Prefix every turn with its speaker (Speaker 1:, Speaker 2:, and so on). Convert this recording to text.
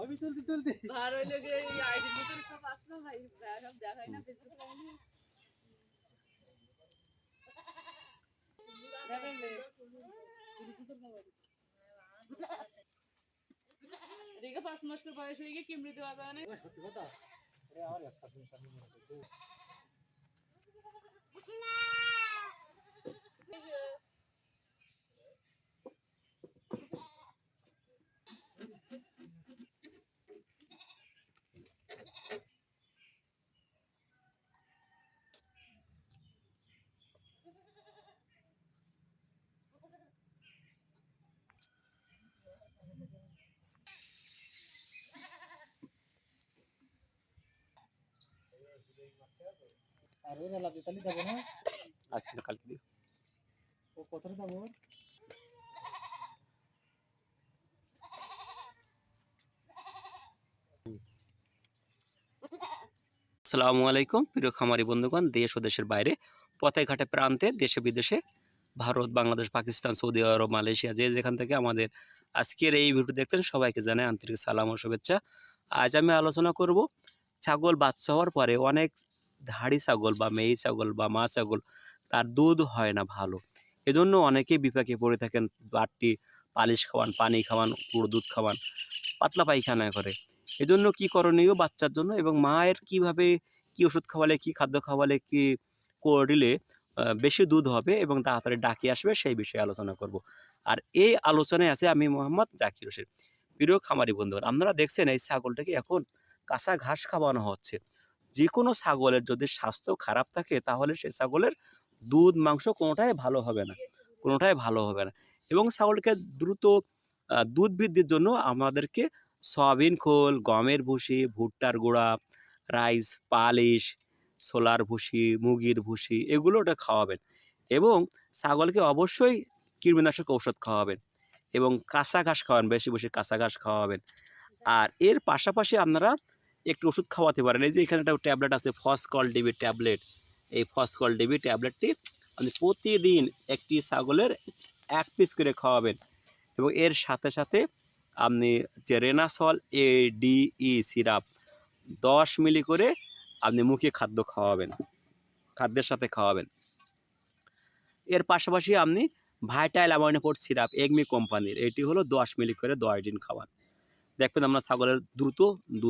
Speaker 1: আমি তুলতে তুলতে
Speaker 2: ভার হইলে গিয়ে এই আইডির ভিতরে সব আসলো ভাই সব দেখাই না ফেসবুকে দেখেন রিকা 5 মাস করে বয়স হয়ে গিয়ে কিমরি দেওয়া যায় না
Speaker 1: সত্যি কথা আরে আর একটা জিনিস আমি মনে করতে আর ওই লাভ তালি দেবো না
Speaker 3: আজকে না কালকে দিও।
Speaker 1: ও কতটা দেবো
Speaker 3: আসসালামু আলাইকুম প্রিয় খামারি বন্ধুগণ, দেশ ও দেশের বাইরে পথে ঘাটে প্রান্তে দেশে বিদেশে ভারত, বাংলাদেশ, পাকিস্তান, সৌদি আরব, মালয়েশিয়া যে যেখান থেকে আমাদের আজকের এই ভিডিও দেখছেন সবাইকে জানাই আন্তরিক সালাম ও শুভেচ্ছা। আজ আমি আলোচনা করব ছাগল বাচ্চা হওয়ার পরে অনেক ধাড়ি ছাগল বা মেয়ে ছাগল বা মা ছাগল তার দুধ হয় না ভালো, এজন্য অনেকেই বিপাকে পড়ে থাকেন। বাড়তি পালিশ খাওয়ান, পানি খাওয়ান, পুরো দুধ খাওয়ান, পাতলা পায়খানা করে। এজন্য কি করণীয় বাচ্চার জন্য এবং মায়ের কিভাবে কি ওষুধ খাওয়ালে, কি খাদ্য খাওয়ালে, কি করলে বেশি দুধ হবে এবং তাড়াতাড়ি ডাকি আসবে সেই বিষয়ে আলোচনা করব। আর এই আলোচনায় আছে আমি মোহাম্মদ জাকির হোসেন। প্রিয় খামারি বন্ধুরা, আপনারা দেখছেন এই ছাগলটাকে এখন কাঁচা ঘাস খাওয়ানো হচ্ছে। যে কোনো ছাগলের যদি স্বাস্থ্য খারাপ থাকে তাহলে সেই ছাগলের দুধ মাংস কোনোটাই ভালো হবে না, কোনোটাই ভালো হবে না। এবং ছাগলকে দ্রুত দুধ বৃদ্ধির জন্য আমাদেরকে সয়াবিন খোল, গমের ভুসি, ভুট্টার গুঁড়া, রাইস পালিশ, ছোলার ভুসি, মুগির ভুসি এগুলো ওটা খাওয়াবেন। এবং ছাগলকে অবশ্যই কীটনাশক ঔষধ খাওয়াবেন এবং কাঁচা ঘাস খাওয়ান, বেশি বেশি কাঁচা ঘাস খাওয়াবেন। আর এর পাশাপাশি আপনারা একটু ওষুধ খাওয়াতে পারেন। এই যে এখানে একটা ট্যাবলেট আছে ফসকল ডিবি ট্যাবলেট, এই ফসকল ডিবি ট্যাবলেটটি আপনি প্রতিদিন একটি ছাগলের 1 পিস করে খাওয়াবেন। এবং এর সাথে সাথে আপনি যে রেনাসল ADE সিরাপ 10 মিলি করে আপনি মুখে খাদ্য খাওয়াবেন, খাদ্যের সাথে খাওয়াবেন। এর পাশাপাশি আপনি ভাইটাল অ্যামোনিফোর্ট সিরাপ এগমি কোম্পানির, এটি হলো 10 মিলি করে 10 দিন খাওয়ান। দেখবেন আপনার ছাগলের দ্রুত দুধ